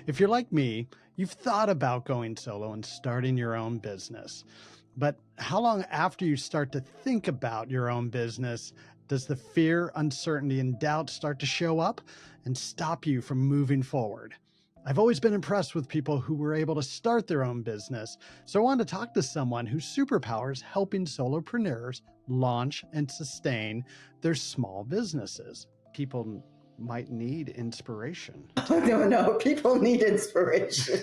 If you're like me, you've thought about going solo and starting your own business. But how long after you start to think about your own business does the fear, uncertainty, and doubt start to show up and stop you from moving forward? I've always been impressed with people who were able to start their own business, so I wanted to talk to someone whose superpower is helping solopreneurs launch and sustain their small businesses. People might need inspiration. No, people need inspiration.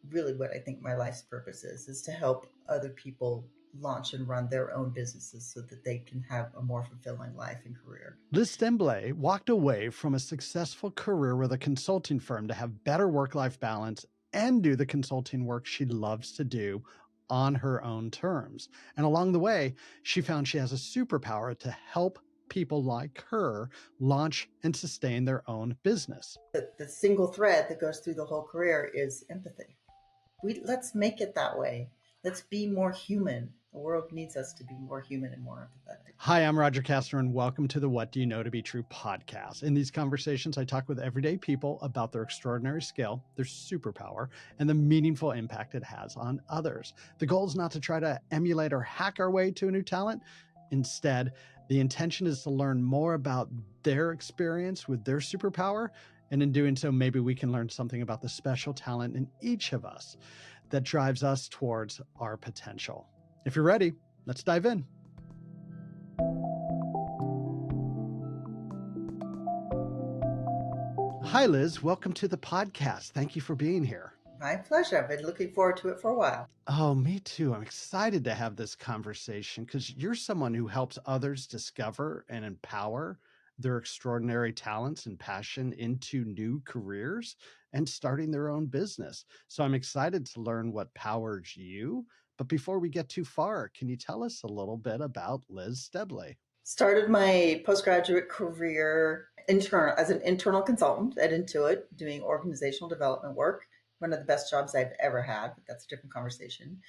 Really what I think my life's purpose is to help other people launch and run their own businesses so that they can have a more fulfilling life and career. Liz Steblay walked away from a successful career with a consulting firm to have better work-life balance and do the consulting work she loves to do on her own terms. And along the way, she found she has a superpower to help people like her launch and sustain their own business. The single thread that goes through the whole career is empathy. Let's make it that way. Let's be more human. The world needs us to be more human and more empathetic. Hi, I'm Roger Castro, and welcome to the What Do You Know to Be True podcast. In these conversations, I talk with everyday people about their extraordinary skill, their superpower, and the meaningful impact it has on others. The goal is not to try to emulate or hack our way to a new talent. Instead, the intention is to learn more about their experience with their superpower. And in doing so, maybe we can learn something about the special talent in each of us that drives us towards our potential. If you're ready, let's dive in. Hi, Liz. Welcome to the podcast. Thank you for being here. My pleasure. I've been looking forward to it for a while. Oh, me too. I'm excited to have this conversation because you're someone who helps others discover and empower their extraordinary talents and passion into new careers and starting their own business. So I'm excited to learn what powers you. But before we get too far, can you tell us a little bit about Liz Steblay? Started my postgraduate career as an internal consultant at Intuit, doing organizational development work. One of the best jobs I've ever had, but that's a different conversation.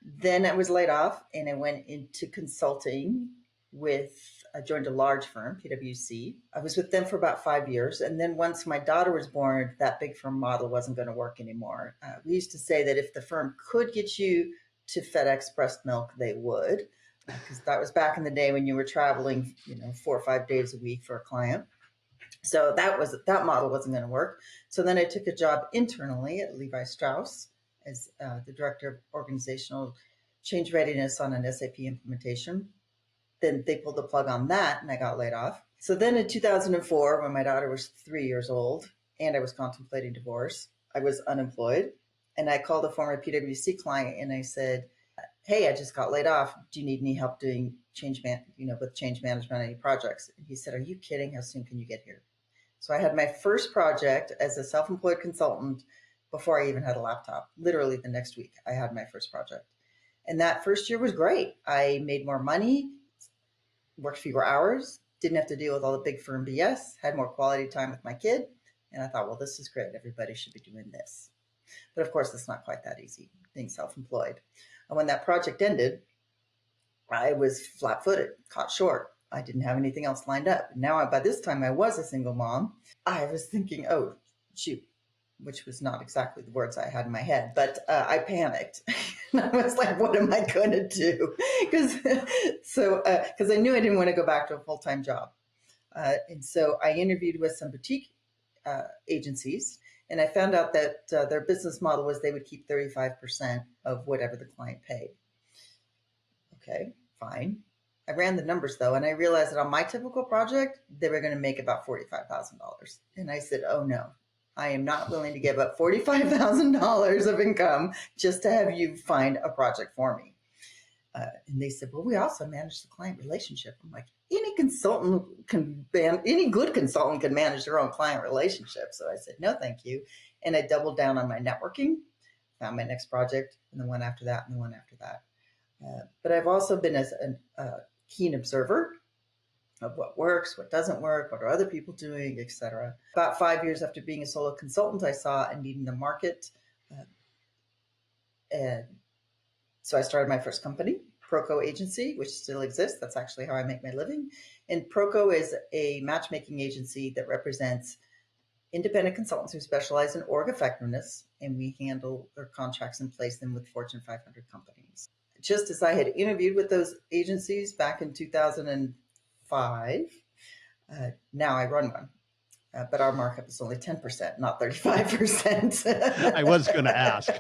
Then I was laid off and I went into consulting I joined a large firm, PwC. I was with them for about 5 years. And then once my daughter was born, that big firm model wasn't going to work anymore. We used to say that if the firm could get you to FedEx breast milk, they would, because that was back in the day when you were traveling, 4 or 5 days a week for a client. So that model wasn't going to work. So then I took a job internally at Levi Strauss as the director of organizational change readiness on an SAP implementation. Then they pulled the plug on that and I got laid off. So then in 2004, when my daughter was 3 years old and I was contemplating divorce, I was unemployed. And I called a former PwC client and I said, hey, I just got laid off. Do you need any help doing with change management on any projects? And he said, are you kidding? How soon can you get here? So I had my first project as a self-employed consultant before I even had a laptop. Literally the next week, I had my first project. And that first year was great. I made more money, worked fewer hours, didn't have to deal with all the big firm BS, had more quality time with my kid. And I thought, well, this is great. Everybody should be doing this. But of course, it's not quite that easy, being self-employed. And when that project ended, I was flat-footed, caught short. I didn't have anything else lined up. Now, by this time, I was a single mom. I was thinking, oh, shoot, which was not exactly the words I had in my head, but I panicked. And I was like, what am I going to do? Because I knew I didn't want to go back to a full-time job. And so I interviewed with some boutique agencies, and I found out that their business model was they would keep 35% of whatever the client paid. Okay, fine. I ran the numbers though, and I realized that on my typical project, they were going to make about $45,000. And I said, oh no, I am not willing to give up $45,000 of income just to have you find a project for me. And they said, well, we also manage the client relationship. I'm like, any good consultant can manage their own client relationship. So I said, no, thank you. And I doubled down on my networking, found my next project, and the one after that, and the one after that. But I've also been a keen observer of what works, what doesn't work, what are other people doing, etc. About 5 years after being a solo consultant, I saw a need in the market. And so I started my first company, ProKo agency, which still exists. That's actually how I make my living. And ProKo is a matchmaking agency that represents independent consultants who specialize in org effectiveness, and we handle their contracts and place them with Fortune 500 companies. Just as I had interviewed with those agencies back in 2005, now I run one. But our markup is only 10%, not 35%. I was going to ask.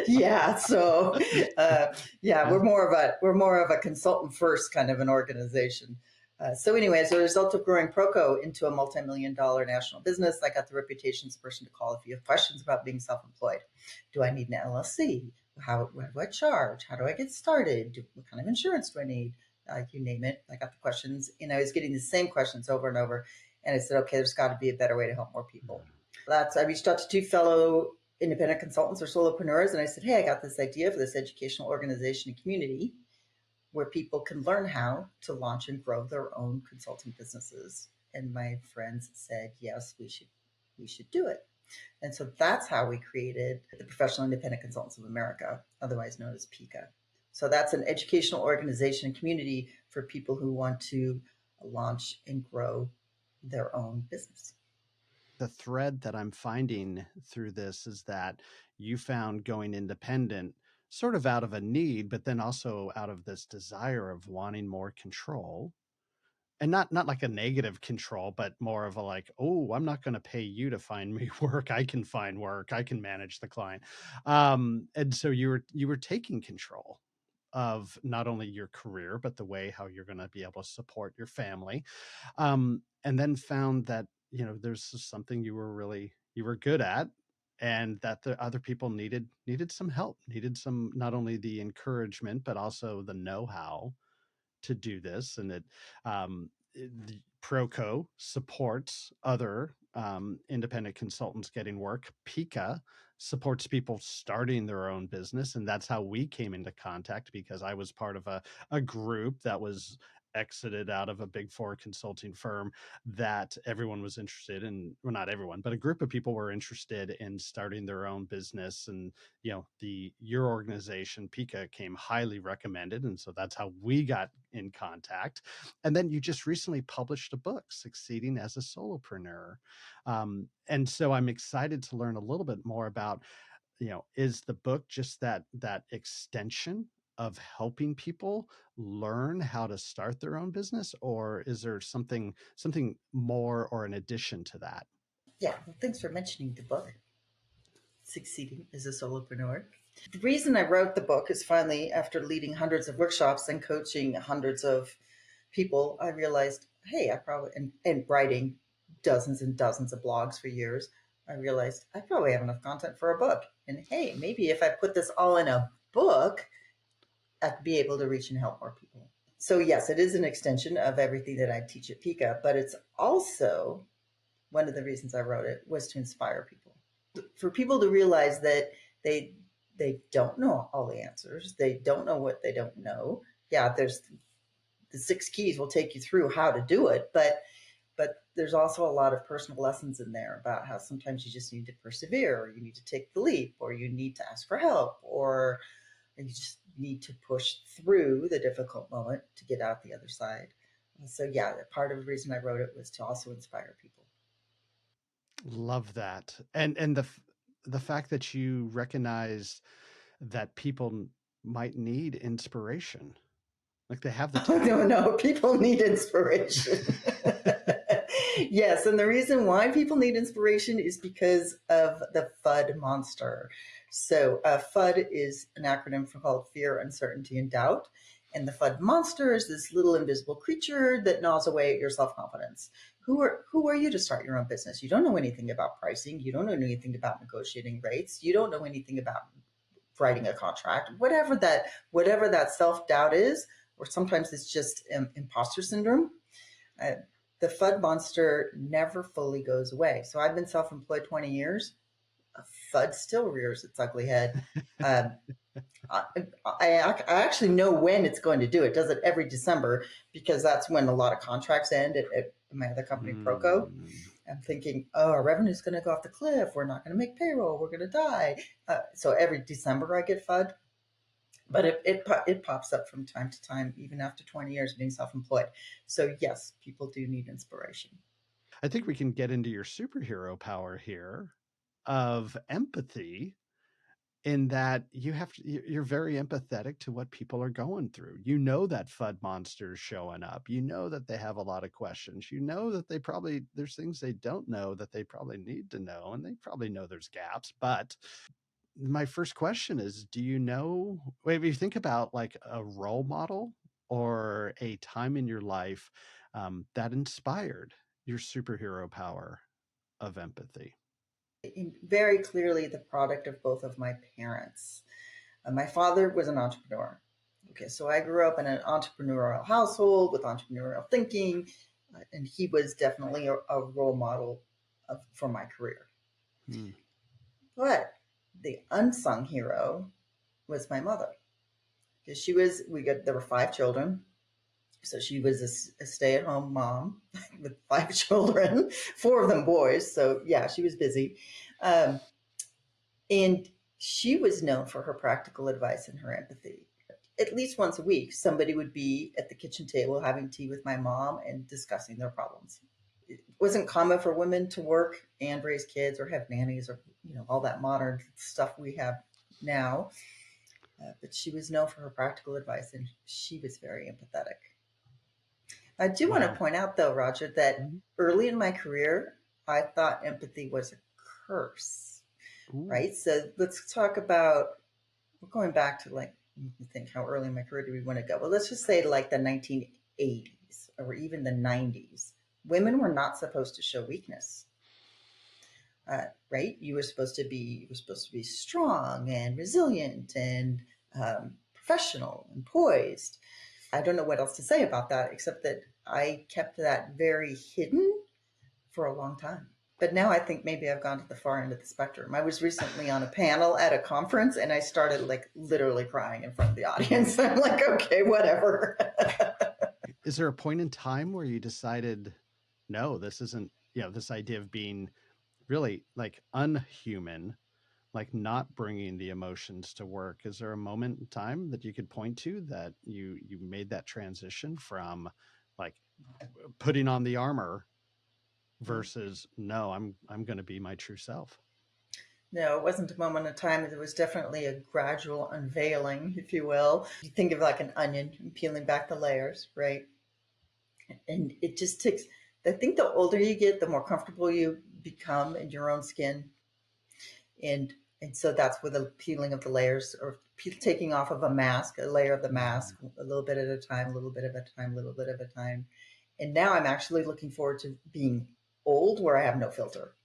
Yeah. So, we're more of a consultant first kind of an organization. So anyway, as a result of growing ProKo into a multi-million-dollar national business, I got the reputation as a person to call if you have questions about being self-employed. Do I need an LLC? What do I charge? How do I get started? What kind of insurance do I need? You name it. I got the questions, and I was getting the same questions over and over. And I said, okay, there's got to be a better way to help more people. I reached out to 2 fellow independent consultants or solopreneurs, and I said, hey, I got this idea for this educational organization and community where people can learn how to launch and grow their own consulting businesses. And my friends said, yes, we should do it. And so that's how we created the Professional Independent Consultants of America, otherwise known as PICA. So that's an educational organization and community for people who want to launch and grow their own business. The thread that I'm finding through this is that you found going independent sort of out of a need, but then also out of this desire of wanting more control. And not like a negative control, but more of a like, oh, I'm not going to pay you to find me work. I can find work. I can manage the client. And so you were taking control of not only your career, but the way how you're going to be able to support your family. And then found that, there's something you were good at, and that the other people needed some help, needed some, not only the encouragement, but also the know-how to do this. And the ProKo supports other independent consultants getting work. PICA supports people starting their own business. And that's how we came into contact, because I was part of a group that was exited out of a Big Four consulting firm that everyone was interested in. Well, not everyone, but a group of people were interested in starting their own business. And, your organization, PICA, came highly recommended. And so that's how we got in contact. And then you just recently published a book, Succeeding as a Solopreneur. And so I'm excited to learn a little bit more about, is the book just that extension of helping people learn how to start their own business, or is there something more or an addition to that? Yeah, well, thanks for mentioning the book, Succeeding as a Solopreneur. The reason I wrote the book is finally, after leading hundreds of workshops and coaching hundreds of people, I realized, hey, and writing dozens and dozens of blogs for years, I realized I probably have enough content for a book. And hey, maybe if I put this all in a book, I'd be able to reach and help more people. So yes, it is an extension of everything that I teach at PICA, but it's also, one of the reasons I wrote it was to inspire people. For people to realize that they don't know all the answers. They don't know what they don't know. Yeah, there's the 6 keys will take you through how to do it, but there's also a lot of personal lessons in there about how sometimes you just need to persevere, or you need to take the leap, or you need to ask for help, or you just need to push through the difficult moment to get out the other side. So yeah, part of the reason I wrote it was to also inspire people. Love that. And the fact that you recognize that people might need inspiration. Like they have the talent. Oh, no, people need inspiration. Yes, and the reason why people need inspiration is because of the FUD monster. So FUD is an acronym for called fear, uncertainty, and doubt. And the FUD monster is this little invisible creature that gnaws away at your self-confidence. Who are you to start your own business? You don't know anything about pricing. You don't know anything about negotiating rates. You don't know anything about writing a contract. Whatever that self-doubt is, or sometimes it's just imposter syndrome. The FUD monster never fully goes away. So I've been self-employed 20 years. FUD still rears its ugly head. I actually know when it's going to do it. It does it every December, because that's when a lot of contracts end at my other company, ProKo. I'm thinking, oh, our revenue is going to go off the cliff. We're not going to make payroll. We're going to die. So every December I get FUD. But it pops up from time to time, even after 20 years of being self-employed. So yes, people do need inspiration. I think we can get into your superhero power here of empathy, in that you're very empathetic to what people are going through. You know that FUD monster's showing up. You know that they have a lot of questions. You know that there's things they don't know that they probably need to know, and they probably know there's gaps. But my first question is, do you know, if you think about like a role model or a time in your life that inspired your superhero power of empathy? Very clearly the product of both of my parents. My father was an entrepreneur. Okay, so I grew up in an entrepreneurial household with entrepreneurial thinking, and he was definitely a role model for my career. Hmm. But the unsung hero was my mother, because there were 5 children. So she was a stay-at-home mom with 5 children, 4 of them boys. So yeah, she was busy. Um, and she was known for her practical advice and her empathy. At least once a week, somebody would be at the kitchen table having tea with my mom and discussing their problems. It wasn't common for women to work and raise kids or have nannies or all that modern stuff we have now. But she was known for her practical advice, and she was very empathetic. I do want to Wow. point out, though, Roger, that Mhm. early in my career, I thought empathy was a curse, Ooh. right? So let's talk about, we're going back to like, you think how early in my career do we want to go? Well, let's just say like the 1980s or even the 90s. Women were not supposed to show weakness, right? You were supposed to be strong and resilient and professional and poised. I don't know what else to say about that, except that I kept that very hidden for a long time. But now I think maybe I've gone to the far end of the spectrum. I was recently on a panel at a conference and I started like literally crying in front of the audience. I'm like, okay, whatever. Is there a point in time where you decided, no, this isn't, this idea of being really like unhuman, like not bringing the emotions to work? Is there a moment in time that you could point to that you made that transition from like putting on the armor versus, no, I'm going to be my true self? No, it wasn't a moment in time. It was definitely a gradual unveiling, if you will. You think of like an onion and peeling back the layers, right? And it just takes, I think the older you get, the more comfortable you become in your own skin. And and so that's where the peeling of the layers, or taking off of a mask, a layer of the mask, a little bit at a time, a little bit at a time, a little bit at a time. And now I'm actually looking forward to being old, where I have no filter.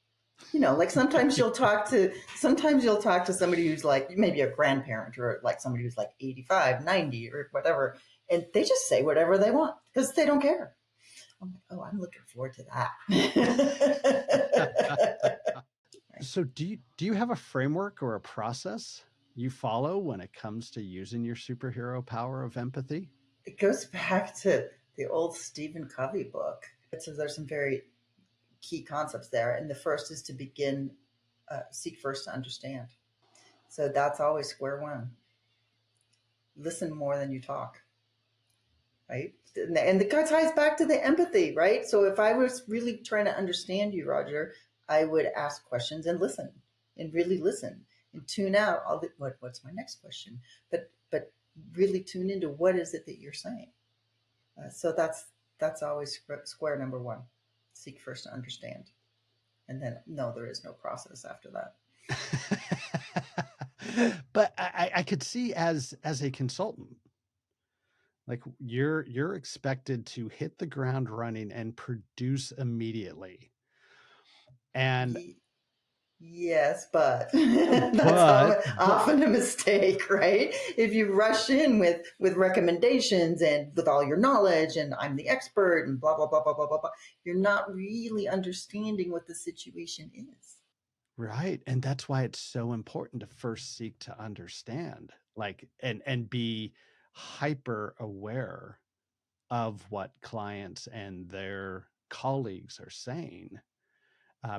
Like sometimes you'll talk to somebody who's like maybe a grandparent, or like somebody who's like 85, 90, or whatever, and they just say whatever they want because they don't care. I'm like, oh, I'm looking forward to that. So do you have a framework or a process you follow when it comes to using your superhero power of empathy? It goes back to the old Stephen Covey book. So there's some very key concepts there. And the first is to begin, seek first to understand. So that's always square one. Listen more than you talk, right? And the guy ties back to the empathy, right? So if I was really trying to understand you, Roger, I would ask questions and really listen and tune out all the, what's my next question? But really tune into what is it that you're saying. So that's always square number one. Seek first to understand, and then no, there is no process after that. But I could see as a consultant, like you're expected to hit the ground running and produce immediately. And Yes, but that's but often a mistake, right? If you rush in with recommendations and with all your knowledge and I'm the expert and blah blah blah blah blah blah blah, you're not really understanding what the situation is. right. And that's why it's so important to first seek to understand, like, and be hyper aware of what clients and their colleagues are saying,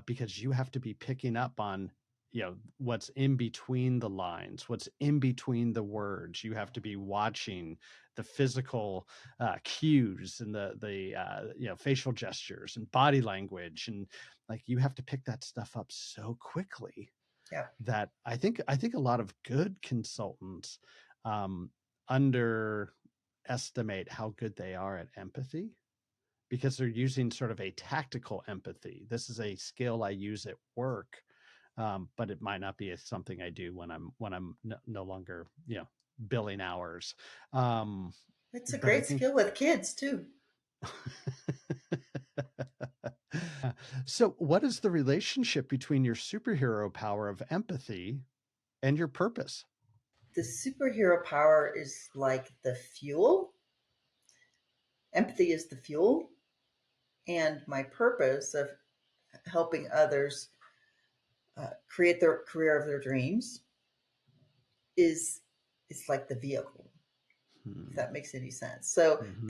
because you have to be picking up on, what's in between the lines, what's in between the words. You have to be watching the physical cues and the facial gestures and body language, and like you have to pick that stuff up so quickly. Yeah. That I think a lot of good consultants underestimate how good they are at empathy, because they're using sort of a tactical empathy. This is a skill I use at work, but it might not be something I do when I'm no longer billing hours. It's a But I great think skill with kids too. So what is the relationship between your superhero power of empathy and your purpose? The superhero power is like the fuel. Empathy is the fuel. And my purpose of helping others create their career of their dreams is it's like the vehicle, if that makes any sense. So Mm-hmm.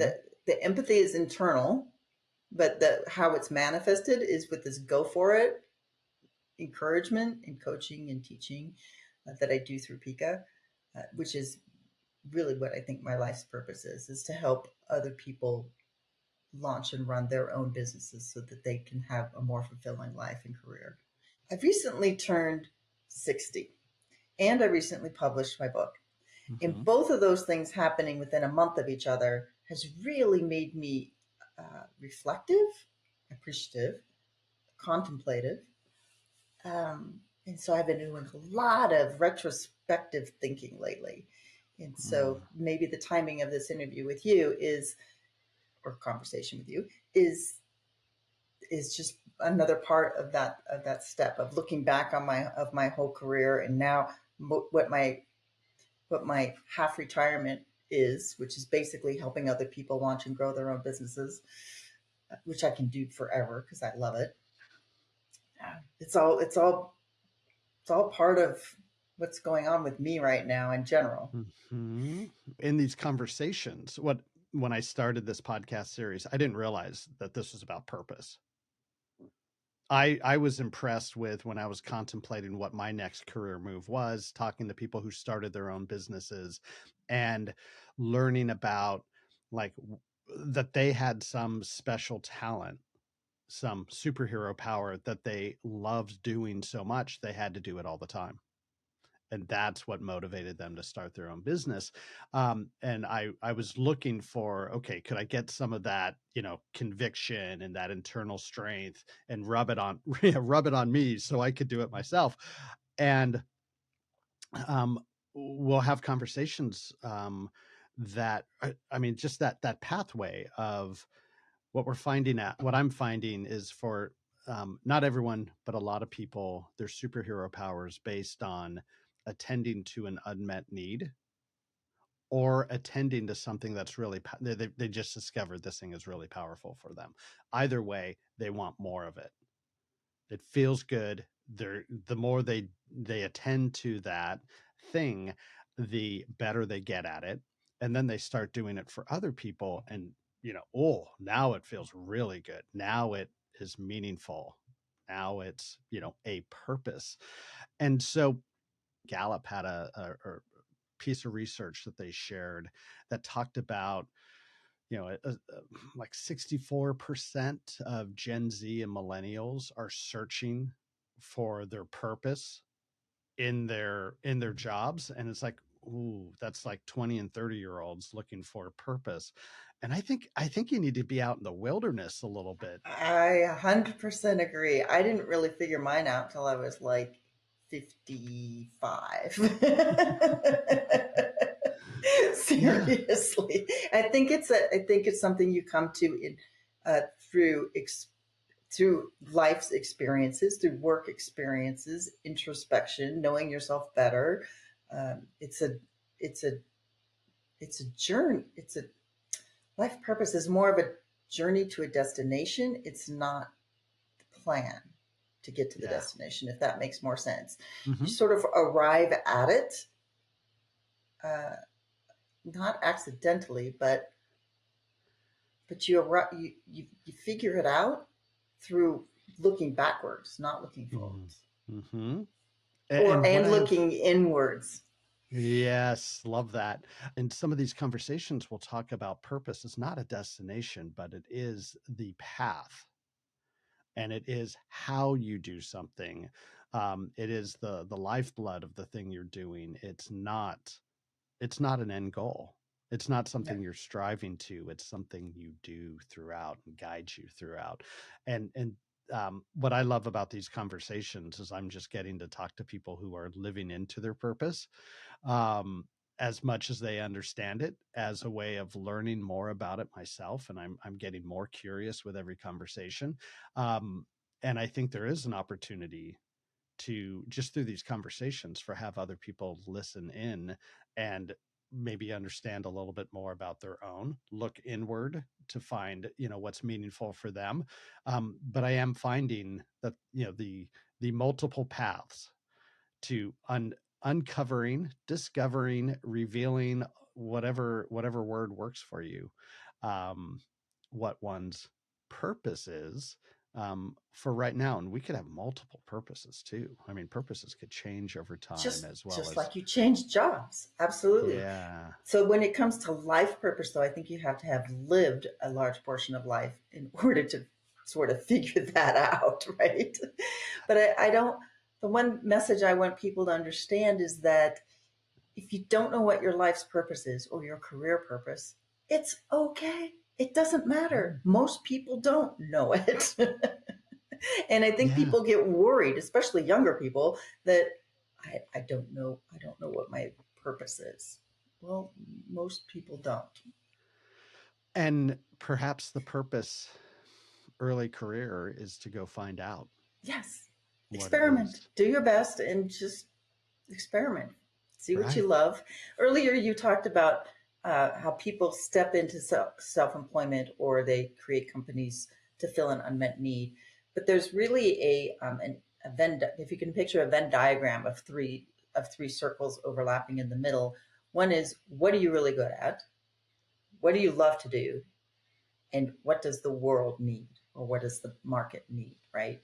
the empathy is internal, but how it's manifested is with this go for it encouragement and coaching and teaching that I do through ProKo, which is really what I think my life's purpose is to help other people launch and run their own businesses so that they can have a more fulfilling life and career. I've recently turned 60 and I recently published my book. Mm-hmm. And both of those things happening within a month of each other has really made me reflective, appreciative, contemplative. And so I've been doing a lot of retrospective thinking lately. And so maybe the timing of this interview with you is, or conversation with you, is just another part of that step of looking back on my whole career, and now what my half retirement is, which is basically helping other people launch and grow their own businesses, which I can do forever because I love it. It's all part of what's going on with me right now in general. Mm-hmm. In these conversations, when I started this podcast series, I didn't realize that this was about purpose. I was impressed with, when I was contemplating what my next career move was, talking to people who started their own businesses and learning about like that they had some special talent, some superhero power that they loved doing so much they had to do it all the time. And that's what motivated them to start their own business. And I was looking for, okay, could I get some of that, conviction and that internal strength and rub it on me so I could do it myself. And we'll have conversations that, I mean, just that pathway of what I'm finding is for not everyone, but a lot of people, their superhero powers based on attending to an unmet need or attending to something that's really, they just discovered this thing is really powerful for them. Either way, they want more of it. It feels good. The more they attend to that thing, the better they get at it. And then they start doing it for other people. And, oh, now it feels really good. Now it is meaningful. Now it's, a purpose. And so Gallup had a piece of research that they shared that talked about, like 64% of Gen Z and millennials are searching for their purpose in their jobs. And it's like, ooh, that's like 20 and 30-year-olds looking for purpose. And I think you need to be out in the wilderness a little bit. I 100% agree. I didn't really figure mine out till I was like 55. Seriously, I think it's something you come to in through through life's experiences, through work experiences, introspection, knowing yourself better. It's a journey. It's a life purpose is more of a journey to a destination. It's not the plan to get to the destination, if that makes more sense. Mm-hmm. You sort of arrive at it, not accidentally, but you figure it out through looking backwards, not looking forwards. Mm-hmm. And what I have, looking inwards. yes, love that. In some of these conversations, we'll talk about purpose. It's not a destination, but it is the path, and it is how you do something. It is the lifeblood of the thing you're doing. It's not an end goal. It's not Yeah. something you're striving to. It's something you do throughout and guides you throughout. And what I love about these conversations is I'm just getting to talk to people who are living into their purpose, um, as much as they understand it, as a way of learning more about it myself. And I'm getting more curious with every conversation. Um, and I think there is an opportunity to, just through these conversations, for have other people listen in and maybe understand a little bit more about their own, look inward to find, what's meaningful for them. But I am finding that, the multiple paths to uncovering, discovering, revealing, whatever word works for you, um, what one's purpose is, for right now. And we could have multiple purposes too. I mean, purposes could change over time just as well just as, like you change jobs. Absolutely. yeah, So when it comes to life purpose, though, I think you have to have lived a large portion of life in order to sort of figure that out, right? But I don't. The one message I want people to understand is that if you don't know what your life's purpose is or your career purpose, it's okay. It doesn't matter. Most people don't know it. And I think yeah. people get worried, especially younger people, that I don't know what my purpose is. Well, most people don't. And perhaps the purpose early career is to go find out Yes. what it Experiment. is. Do your best and just experiment. See what you Right. love. Earlier, you talked about how people step into self employment or they create companies to fill an unmet need. But there's really a Venn. If you can picture a Venn diagram of three circles overlapping in the middle, one is what are you really good at? What do you love to do? And what does the world need, or what does the market need? Right.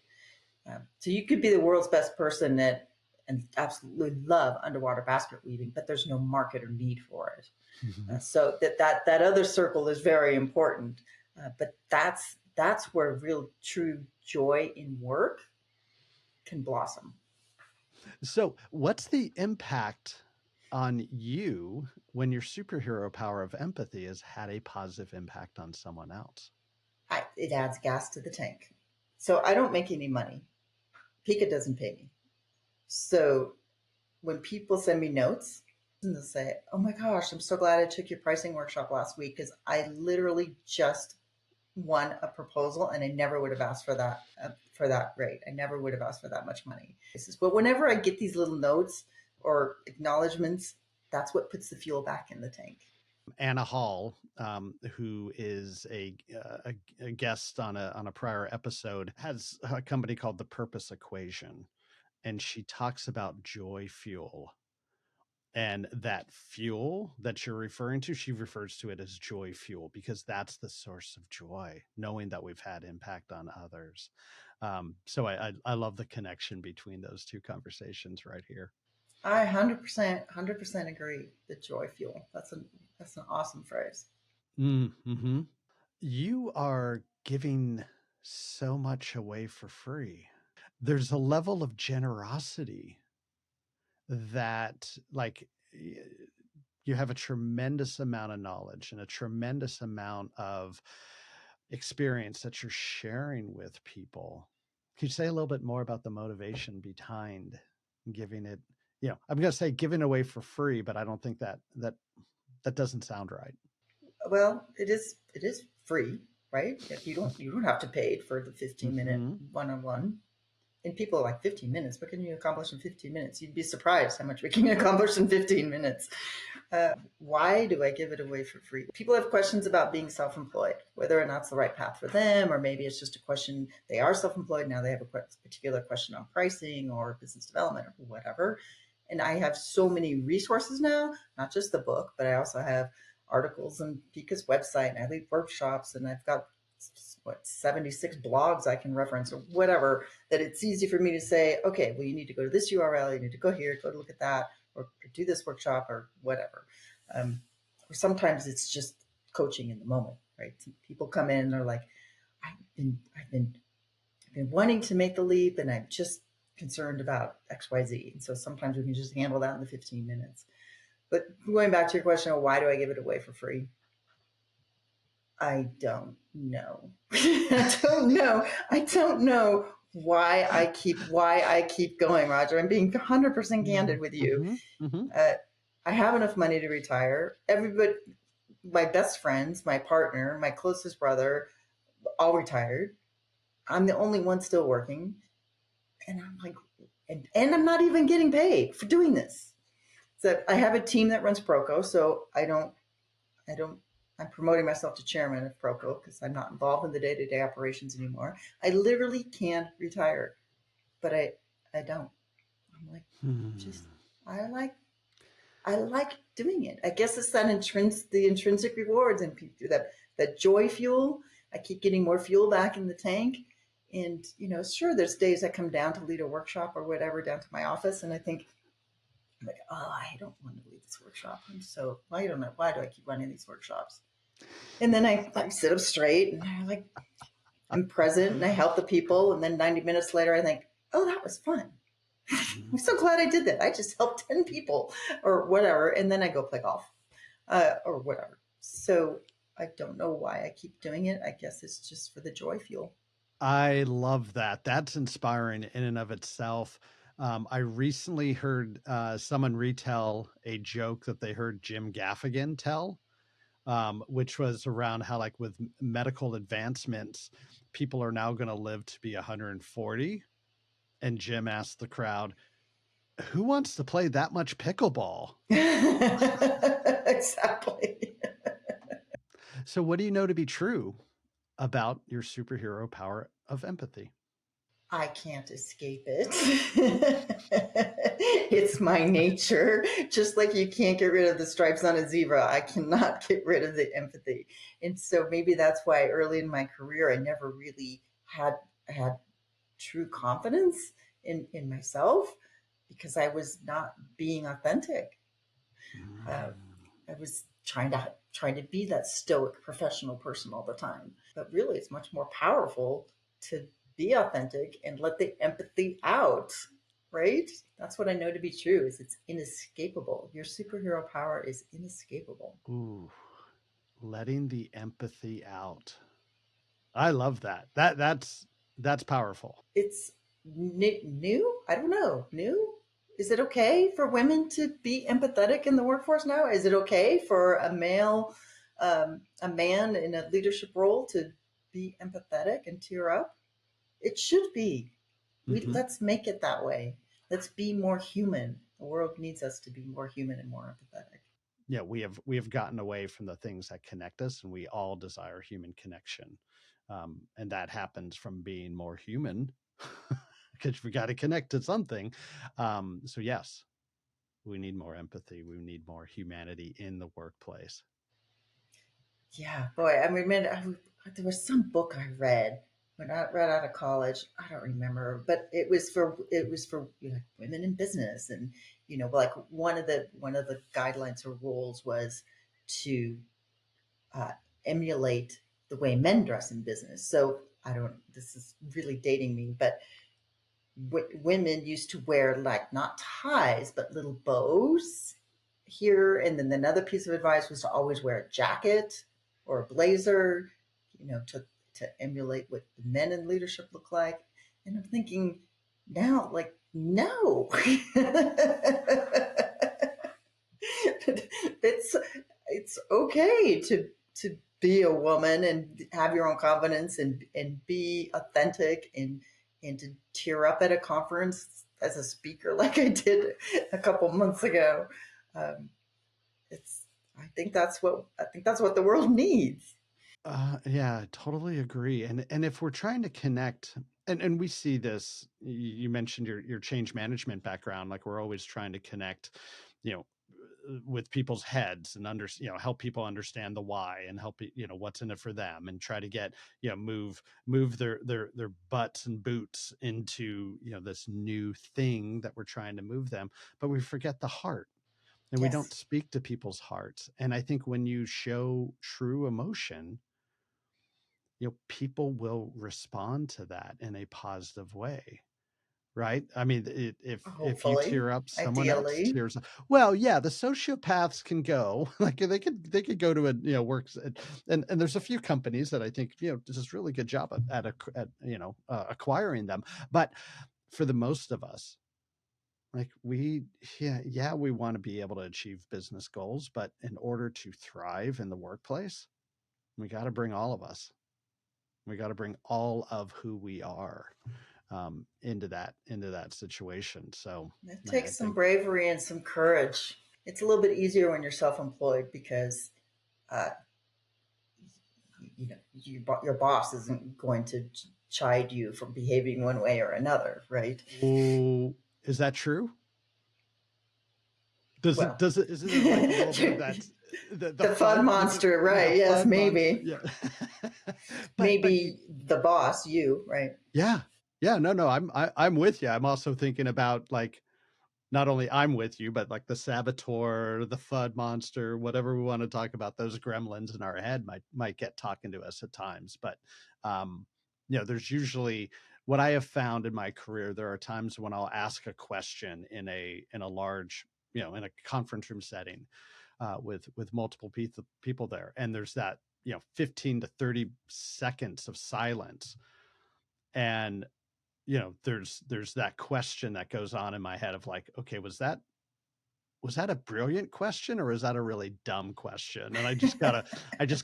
So you could be the world's best person at and absolutely love underwater basket weaving, but there's no market or need for it. So that other circle is very important. But that's where real true joy in work can blossom. So, what's the impact on you when your superhero power of empathy has had a positive impact on someone else? It adds gas to the tank. So I don't make any money. Pika doesn't pay me. So when people send me notes and they'll say, "Oh my gosh, I'm so glad I took your pricing workshop last week because I literally just won a proposal and I never would have asked for that rate. I never would have asked for that much money." But whenever I get these little notes or acknowledgments, that's what puts the fuel back in the tank. Anna Hall, who is a guest on a prior episode, has a company called the Purpose Equation, and she talks about joy fuel. And that fuel that you're referring to, she refers to it as joy fuel because that's the source of joy, knowing that we've had impact on others. So I love the connection between those two conversations right here. I 100% agree. The joy fuel. That's an awesome phrase. Mm-hmm. You are giving so much away for free. There's a level of generosity that, like, you have a tremendous amount of knowledge and a tremendous amount of experience that you're sharing with people. Can you say a little bit more about the motivation behind giving it? I'm going to say giving away for free, but I don't think that doesn't sound right. Well, it is free, right? You don't have to pay for the 15-minute Mm-hmm. one-on-one. And people are like, 15 minutes, what can you accomplish in 15 minutes? You'd be surprised how much we can accomplish in 15 minutes. Why do I give it away for free? People have questions about being self-employed, whether or not it's the right path for them, or maybe it's just a question. They are self-employed. Now they have a particular question on pricing or business development or whatever. And I have so many resources now, not just the book, but I also have articles on Pika's website, and I lead workshops, and I've got 76 blogs I can reference or whatever, that it's easy for me to say, okay, well, you need to go to this URL, you need to go here, go to look at that, or do this workshop or whatever. Or sometimes it's just coaching in the moment, right? People come in and they're like, I've been wanting to make the leap and I'm just concerned about XYZ. And so sometimes we can just handle that in the 15 minutes. But going back to your question of why do I give it away for free? I don't know. I don't know why I keep going, Roger. I'm being 100% candid with you. I have enough money to retire. Everybody, my best friends, my partner, my closest brother, all retired. I'm the only one still working. And I'm like, and I'm not even getting paid for doing this. So I have a team that runs ProKo, so I'm promoting myself to chairman of ProKo because I'm not involved in the day-to-day operations anymore. I literally can retire, but I don't. I'm like, I like doing it. I guess it's that the intrinsic rewards and that joy fuel. I keep getting more fuel back in the tank. And, sure, there's days I come down to lead a workshop or whatever down to my office. And I think, I'm like, oh, I don't want to lead this workshop. And so why do I keep running these workshops? And then I sit up straight and I'm present and I help the people. And then 90 minutes later, I think, oh, that was fun. I'm so glad I did that. I just helped 10 people or whatever. And then I go play golf or whatever. So I don't know why I keep doing it. I guess it's just for the joy fuel. I love that. That's inspiring in and of itself. I recently heard someone retell a joke that they heard Jim Gaffigan tell, which was around how, like, with medical advancements, people are now going to live to be 140. And Jim asked the crowd, who wants to play that much pickleball? Exactly. So what do you know to be true about your superhero power of empathy? I can't escape it. It's my nature. Just like you can't get rid of the stripes on a zebra, I cannot get rid of the empathy. And so maybe that's why early in my career, I never really had true confidence in myself because I was not being authentic. I was trying to be that stoic professional person all the time. But really, it's much more powerful to be authentic and let the empathy out, right? That's what I know to be true, is it's inescapable. Your superhero power is inescapable. Ooh, letting the empathy out. I love that. That's powerful. It's new? I don't know. New? Is it okay for women to be empathetic in the workforce now? Is it okay for a man in a leadership role to be empathetic and tear up? It should be. Let's make it that way. Let's be more human. The world needs us to be more human and more empathetic. Yeah, we have gotten away from the things that connect us, and we all desire human connection. And that happens from being more human because we got to connect to something. So yes, we need more empathy. We need more humanity in the workplace. Yeah, boy. I mean, man, there was some book I read when I right out of college. I don't remember, but it was for women in business, and like one of the guidelines or rules was to emulate the way men dress in business. So I don't. This is really dating me, but women used to wear like not ties but little bows here, and then another piece of advice was to always wear a jacket or a blazer, to emulate what the men in leadership look like. And I'm thinking now, like, no. It's okay to be a woman and have your own confidence and be authentic and to tear up at a conference as a speaker like I did a couple months ago. I think that's what the world needs. Yeah, I totally agree. And if we're trying to connect, and we see this, you mentioned your change management background, like we're always trying to connect, with people's heads and help people understand the why and help, what's in it for them, and try to get, move their butts and boots into, this new thing that we're trying to move them. But we forget the heart, and we don't Yes. speak to people's hearts. And I think when you show true emotion, people will respond to that in a positive way. Right. I mean, if you Hopefully, tear up, someone else ideally. tears up. Well, yeah, the sociopaths can go like they could go to a works, and there's a few companies that I think does a really good job at acquiring them. But for the most of us, like we want to be able to achieve business goals, but in order to thrive in the workplace, we got to bring all of us. We got to bring all of who we are into that situation. So It I takes some think, bravery and some courage. It's a little bit easier when you're self-employed because uh, your boss isn't going to chide you for behaving one way or another, right? oh, is that true? Well, Isn't it like a little bit of that, the the fun fun, monster, the right? Yes, fun monster? maybe. Yeah. but Maybe the boss, you, right? yeah, yeah, no, I'm with you. I'm also thinking about, like, not only I'm with you, but like the saboteur, the FUD monster, whatever we want to talk about, those gremlins in our head might get talking to us at times. But um, there's usually, what I have found in my career, there are times when I'll ask a question in a large, in a conference room setting, with multiple people there, and there's that 15 to 30 seconds of silence, and there's that question that goes on in my head of like, okay, was that a brilliant question, or is that a really dumb question? And I just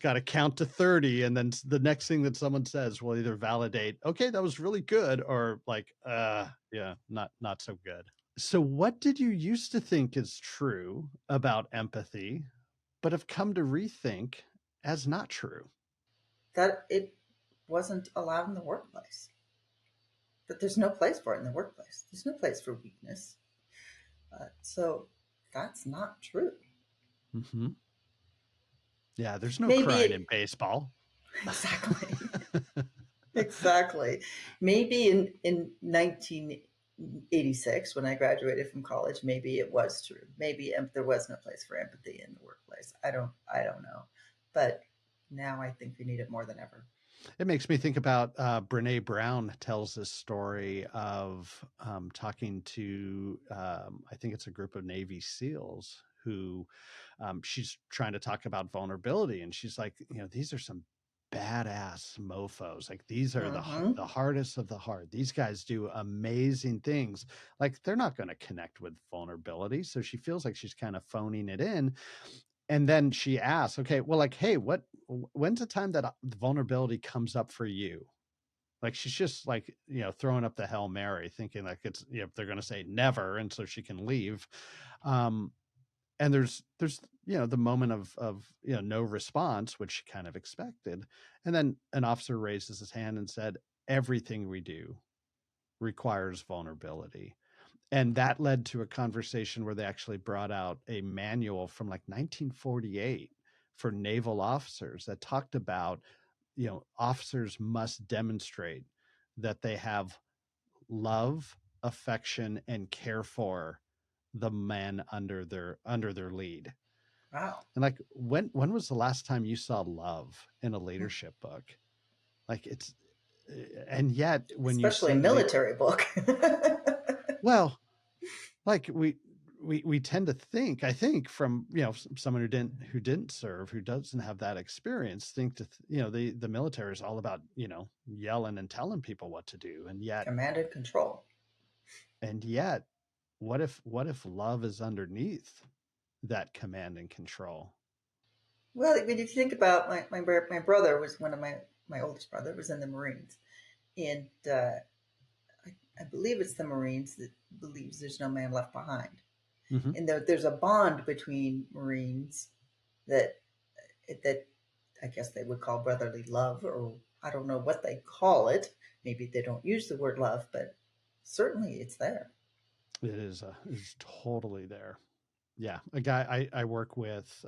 gotta count to 30, and then the next thing that someone says will either validate, okay, that was really good, or like, yeah, not so good. So what did you used to think is true about empathy, but have come to rethink as not true? That it wasn't allowed in the workplace. That there's no place for it in the workplace. There's no place for weakness. So that's not true. Mm-hmm. Yeah, there's no Maybe crying in it, baseball. exactly. Exactly. Maybe in 1986, when I graduated from college, maybe it was true. Maybe there was no place for empathy in the workplace. I don't know. But now I think we need it more than ever. It makes me think about Brene Brown tells this story of talking to, I think it's a group of Navy SEALs who, she's trying to talk about vulnerability. And she's like, these are some badass mofos. Like, these are the Mm-hmm. hardest of the hard. These guys do amazing things. Like, they're not going to connect with vulnerability. So she feels like she's kind of phoning it in. And then she asks, okay, well, like, hey, when's the time that vulnerability comes up for you? Like, she's just like, throwing up the Hail Mary, thinking like it's, they're going to say never. And so she can leave. Um, and there's, the moment of, no response, which she kind of expected. And then an officer raises his hand and said, everything we do requires vulnerability. And that led to a conversation where they actually brought out a manual from like 1948 for naval officers that talked about, officers must demonstrate that they have love, affection, and care for the men under their lead. Wow. And like, when was the last time you saw love in a leadership book? Like, it's, and yet when you Especially a see military book. well, like, we tend to think, I think, from someone who didn't serve, who doesn't have that experience, think the military is all about yelling and telling people what to do. And yet, Command and control. what if love is underneath that command and control? Well, when you think about my brother was one of my oldest brother was in the Marines, and I believe it's the Marines that believes there's no man left behind, Hmm. and there's a bond between Marines that that I guess they would call brotherly love, or I don't know what they call it. Maybe they don't use the word love, but certainly it's there. It is totally there. Yeah. A guy I work with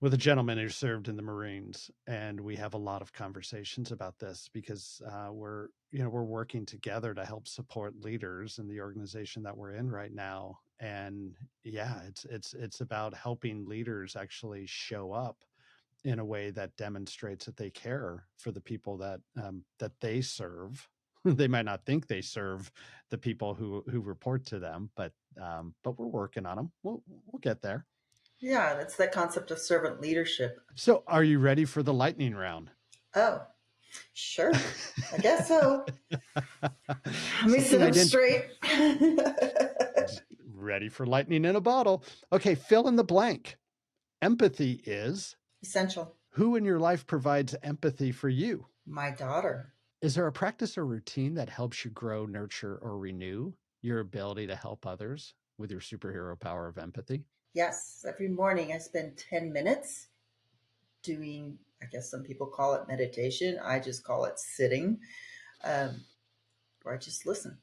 a gentleman who served in the Marines, and we have a lot of conversations about this because we're working together to help support leaders in the organization that we're in right now. And yeah, it's about helping leaders actually show up in a way that demonstrates that they care for the people that they serve. They might not think they serve the people who report to them, but we're working on them. We'll get there. Yeah, that's that concept of servant leadership. So, are you ready for the lightning round? Oh, sure. I guess so. Let me sit Something I up didn't. straight. Ready for lightning in a bottle. Okay, fill in the blank. Empathy is Essential. who in your life provides empathy for you? My daughter. Is there a practice or routine that helps you grow, nurture, or renew your ability to help others with your superhero power of empathy? Yes, every morning I spend 10 minutes doing, I guess some people call it meditation. I just call it sitting, where I just listen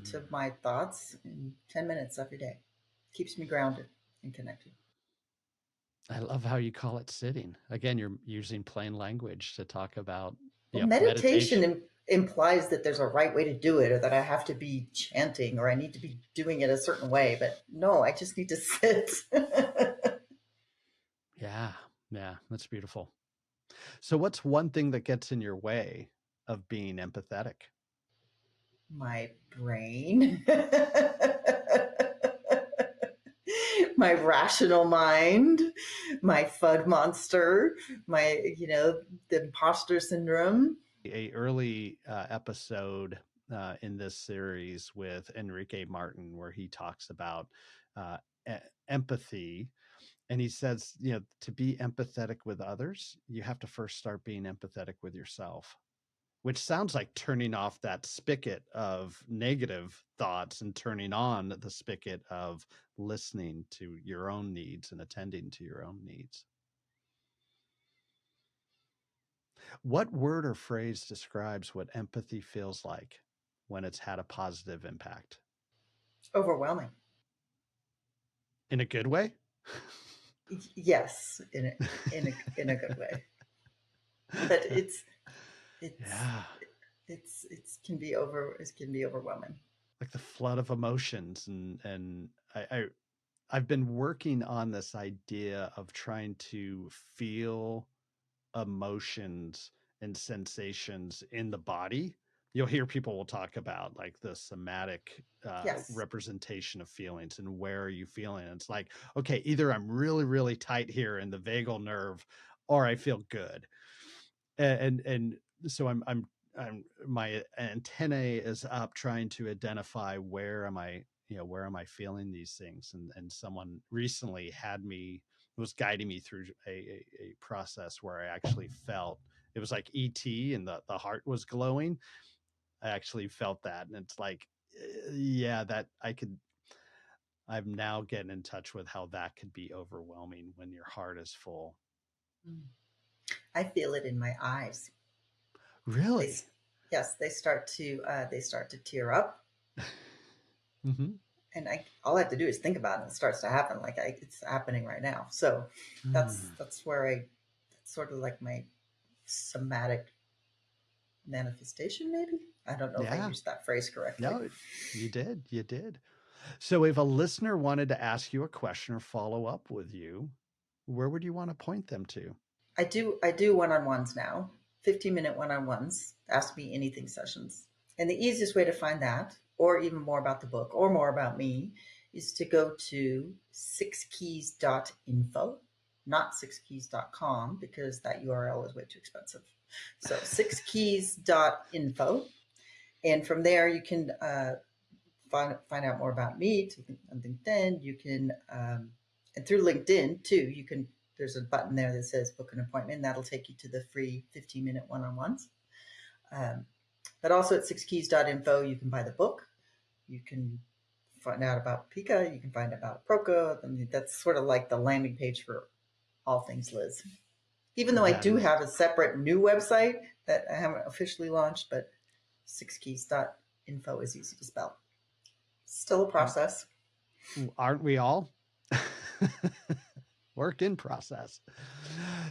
to my thoughts in 10 minutes every day. Keeps me grounded and connected. I love how you call it sitting. Again, you're using plain language to talk about Well, meditation. meditation implies that there's a right way to do it, or that I have to be chanting, or I need to be doing it a certain way. But no, I just need to sit. Yeah, yeah, that's beautiful. So, what's one thing that gets in your way of being empathetic? My brain, my rational mind, my FUD monster, the imposter syndrome. A early episode in this series with Enrique Martin, where he talks about uh, empathy, and he says, to be empathetic with others, you have to first start being empathetic with yourself, which sounds like turning off that spigot of negative thoughts and turning on the spigot of listening to your own needs and attending to your own needs. What word or phrase describes what empathy feels like when it's had a positive impact? Overwhelming. In a good way? Yes, in a good way. But it's Yeah. it can be overwhelming. Like the flood of emotions. And I've been working on this idea of trying to feel emotions and sensations in the body. You'll hear people will talk about like the somatic Yes. representation of feelings and where are you feeling. It's like, okay, either I'm really, really tight here in the vagal nerve or I feel good. And so I'm my antennae is up trying to identify where am I, where am I feeling these things? And someone recently was guiding me through a process where I actually felt it was like ET and the heart was glowing. I actually felt that. And it's like, yeah, I'm now getting in touch with how that could be overwhelming when your heart is full. I feel it in my eyes. They, Really? yes, they start to tear up, Mm-hmm. and all I have to do is think about it, and it starts to happen. It's happening right now. So that's where that's sort of like my somatic manifestation. Maybe I don't know if I Yeah. used that phrase correctly. No, you did. You did. So if a listener wanted to ask you a question or follow up with you, where would you want to point them to? I do one-on-ones now, 15-minute one-on-ones, ask me anything sessions. And the easiest way to find that, or even more about the book, or more about me, is to go to sixkeys.info, not sixkeys.com, because that URL is way too expensive. So sixkeys.info. And from there, you can find out more about me on LinkedIn. You can, and through LinkedIn too, there's a button there that says book an appointment. And that'll take you to the free 15-minute one-on-ones. But also at sixkeys.info, you can buy the book. You can find out about Pika. You can find out about ProKo. I mean, that's sort of like the landing page for all things Liz. Even though I do have a separate new website that I haven't officially launched, but sixkeys.info is easy to spell. Still a process. Aren't we all? Work in process.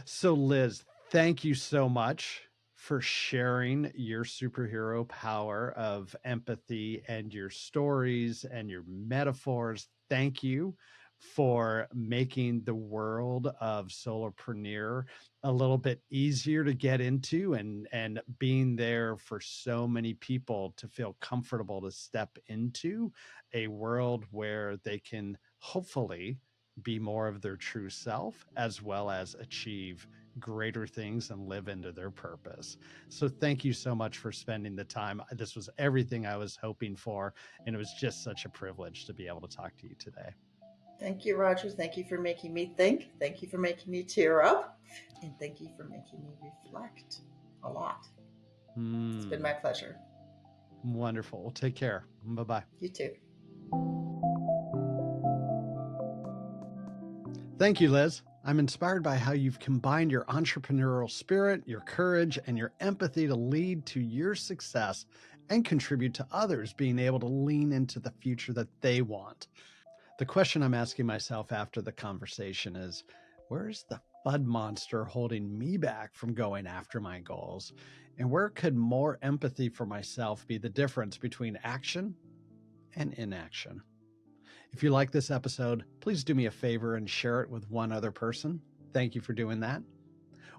So Liz, thank you so much for sharing your superhero power of empathy and your stories and your metaphors. Thank you for making the world of Solopreneur a little bit easier to get into and being there for so many people to feel comfortable to step into a world where they can hopefully be more of their true self, as well as achieve greater things and live into their purpose. So thank you so much for spending the time. This was everything I was hoping for, and it was just such a privilege to be able to talk to you today. Thank you, Roger. Thank you for making me think. Thank you for making me tear up. And thank you for making me reflect a lot. It's been my pleasure. Wonderful. Well, take care. Bye-bye. You too. Thank you, Liz. I'm inspired by how you've combined your entrepreneurial spirit, your courage, and your empathy to lead to your success and contribute to others being able to lean into the future that they want. The question I'm asking myself after the conversation is, where's the FUD monster holding me back from going after my goals? And where could more empathy for myself be the difference between action and inaction? If you like this episode, please do me a favor and share it with one other person. Thank you for doing that.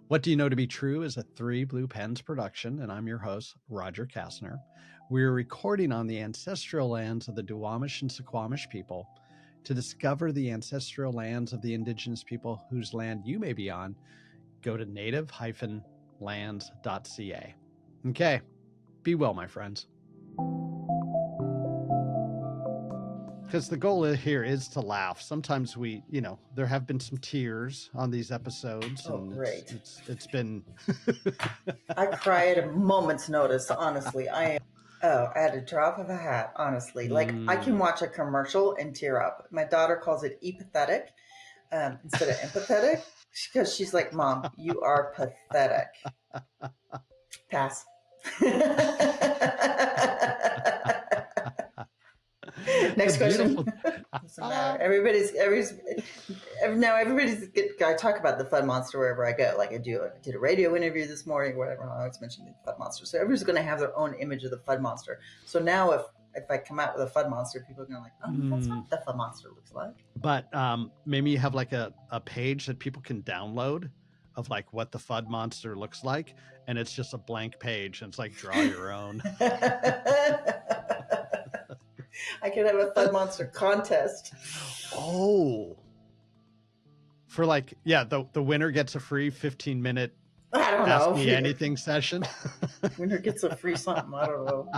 What Do You Know to Be True is a 3 Blue Pens production, and I'm your host, Roger Kastner. We're recording on the ancestral lands of the Duwamish and Suquamish people. To discover the ancestral lands of the indigenous people whose land you may be on, go to native-lands.ca. Okay, be well, my friends. Because the goal here is to laugh. Sometimes there have been some tears on these episodes. Oh, and great. It's been... I cry at a moment's notice, honestly. I at a drop of a hat, honestly. Like, I can watch a commercial and tear up. My daughter calls it empathetic instead of empathetic, because she's like, Mom, you are pathetic. Pass. Next question. Doesn't matter. I talk about the FUD monster wherever I go. Like I did a radio interview this morning, whatever. I always mention the FUD monster. So everybody's going to have their own image of the FUD monster. So now if I come out with a FUD monster, people are going to like, oh, that's not what the FUD monster looks like. But maybe you have like a page that people can download of like what the FUD monster looks like, and it's just a blank page, and it's like draw your own. I could have a FUD monster contest. Oh, for like, yeah, the winner gets a free 15-minute I don't know. Ask Me Anything session. Winner gets a free something. I don't know.